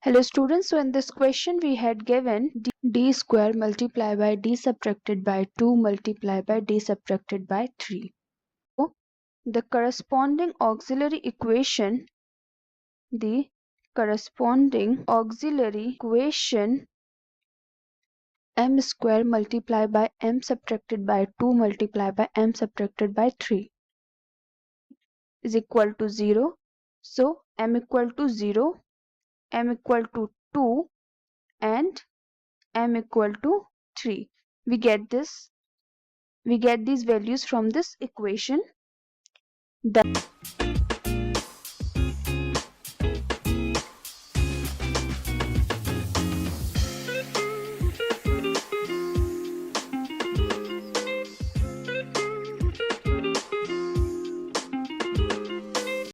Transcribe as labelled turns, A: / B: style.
A: Hello students, so in this question we had given d square multiplied by d subtracted by 2 multiplied by d subtracted by 3. So the corresponding auxiliary equation m square multiplied by m subtracted by 2 multiplied by m subtracted by 3 is equal to 0. So m equal to 0, m equal to 2 and m equal to 3. We get these values from this equation.